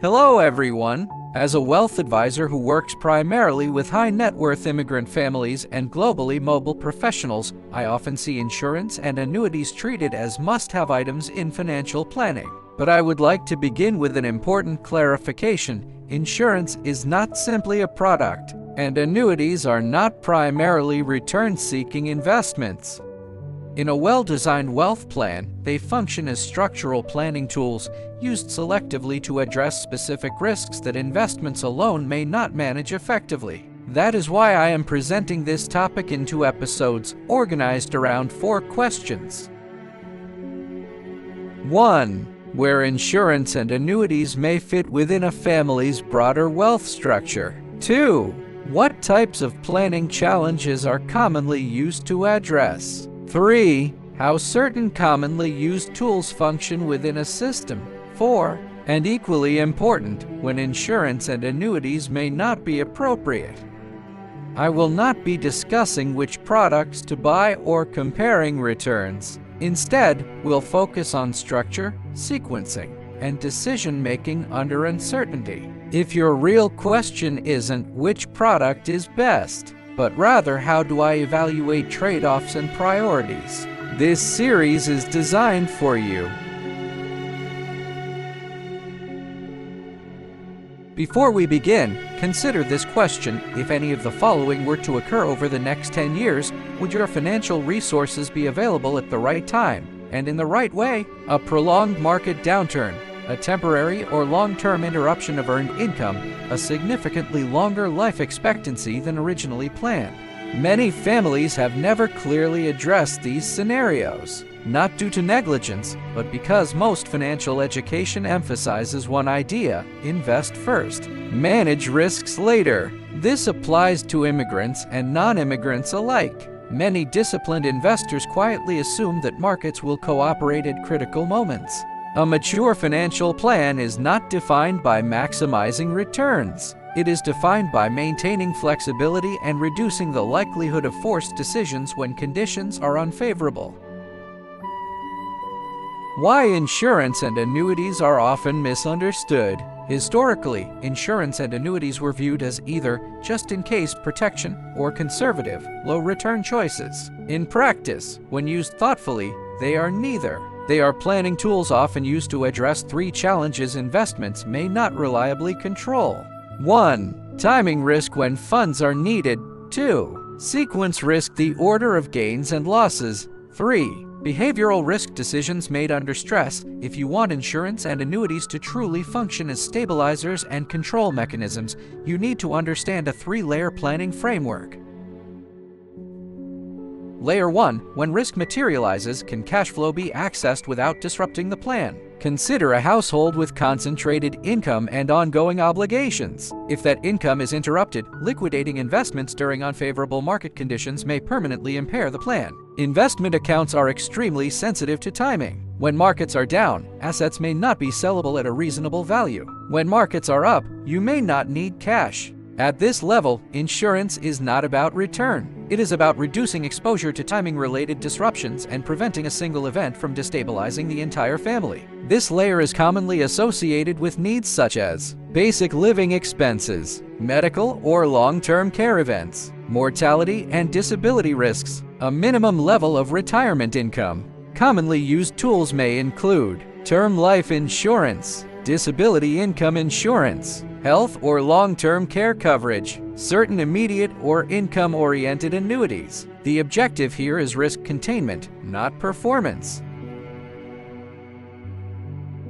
Hello, everyone. As a wealth advisor who works primarily with high net worth immigrant families and globally mobile professionals, I often see insurance and annuities treated as must-have items in financial planning. But I would like to begin with an important clarification. Insurance is not simply a product, and annuities are not primarily return-seeking investments. In a well-designed wealth plan, they function as structural planning tools used selectively to address specific risks that investments alone may not manage effectively. That is why I am presenting this topic in 2 episodes, organized around 4 questions. 1. Where insurance and annuities may fit within a family's broader wealth structure. 2. What types of planning challenges are commonly used to address? 3. How certain commonly used tools function within a system. 4. And equally important, when insurance and annuities may not be appropriate. I will not be discussing which products to buy or comparing returns. Instead, we'll focus on structure, sequencing, and decision-making under uncertainty. If your real question isn't which product is best, but rather how do I evaluate trade-offs and priorities, this series is designed for you. Before we begin, consider this question. If any of the following were to occur over the next 10 years, would your financial resources be available at the right time and in the right way? A prolonged market downturn, a temporary or long-term interruption of earned income, a significantly longer life expectancy than originally planned. Many families have never clearly addressed these scenarios, not due to negligence, but because most financial education emphasizes one idea: invest first, manage risks later. This applies to immigrants and non-immigrants alike. Many disciplined investors quietly assume that markets will cooperate at critical moments. A mature financial plan is not defined by maximizing returns. It is defined by maintaining flexibility and reducing the likelihood of forced decisions when conditions are unfavorable. Why insurance and annuities are often misunderstood. Historically, insurance and annuities were viewed as either just-in-case protection or conservative, low-return choices. In practice, when used thoughtfully, they are neither. They are planning tools often used to address 3 challenges investments may not reliably control. 1. Timing risk when funds are needed. 2. Sequence risk, the order of gains and losses. 3. Behavioral risk, decisions made under stress. If you want insurance and annuities to truly function as stabilizers and control mechanisms, you need to understand a 3-layer planning framework. Layer 1. When risk materializes, can cash flow be accessed without disrupting the plan? Consider a household with concentrated income and ongoing obligations. If that income is interrupted, liquidating investments during unfavorable market conditions may permanently impair the plan. Investment accounts are extremely sensitive to timing. When markets are down, assets may not be sellable at a reasonable value. When markets are up, you may not need cash. At this level, insurance is not about return. It is about reducing exposure to timing-related disruptions and preventing a single event from destabilizing the entire family. This layer is commonly associated with needs such as basic living expenses, medical or long-term care events, mortality and disability risks, a minimum level of retirement income. Commonly used tools may include term life insurance, disability income insurance, health or long-term care coverage, certain immediate or income-oriented annuities. The objective here is risk containment, not performance.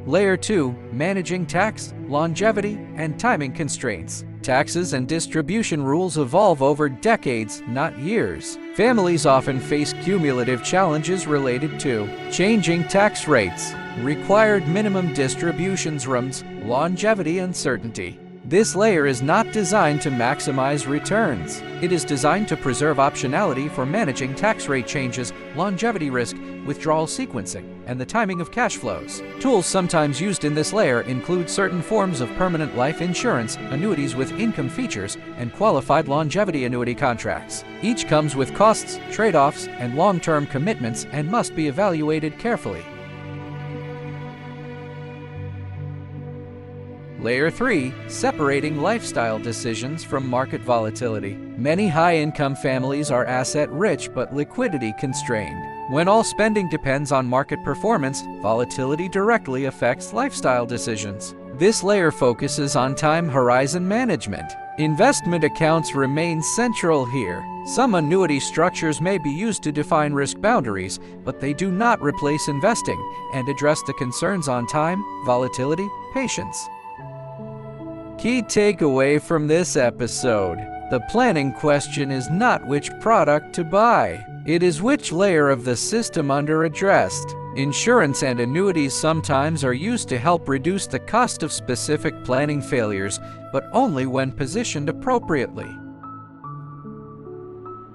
Layer 2. Managing tax, longevity, and timing constraints. Taxes and distribution rules evolve over decades, not years. Families often face cumulative challenges related to changing tax rates, required minimum distributions rules, longevity uncertainty. This layer is not designed to maximize returns. It is designed to preserve optionality for managing tax rate changes, longevity risk, withdrawal sequencing, and the timing of cash flows. Tools sometimes used in this layer include certain forms of permanent life insurance, annuities with income features, and qualified longevity annuity contracts. Each comes with costs, trade-offs, and long-term commitments and must be evaluated carefully. Layer 3. Separating lifestyle decisions from market volatility. Many high-income families are asset-rich but liquidity-constrained. When all spending depends on market performance, volatility directly affects lifestyle decisions. This layer focuses on time horizon management. Investment accounts remain central here. Some annuity structures may be used to define risk boundaries, but they do not replace investing and address the concerns on time, volatility, patience. Key takeaway from this episode: the planning question is not which product to buy. It is which layer of the system under addressed. Insurance and annuities sometimes are used to help reduce the cost of specific planning failures, but only when positioned appropriately.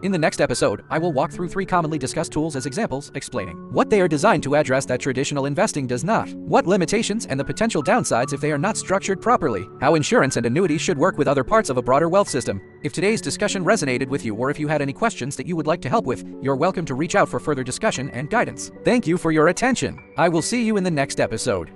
In the next episode, I will walk through 3 commonly discussed tools as examples, explaining what they are designed to address that traditional investing does not, what limitations and the potential downsides if they are not structured properly, how insurance and annuities should work with other parts of a broader wealth system. If today's discussion resonated with you, or if you had any questions that you would like to help with, you're welcome to reach out for further discussion and guidance. Thank you for your attention. I will see you in the next episode.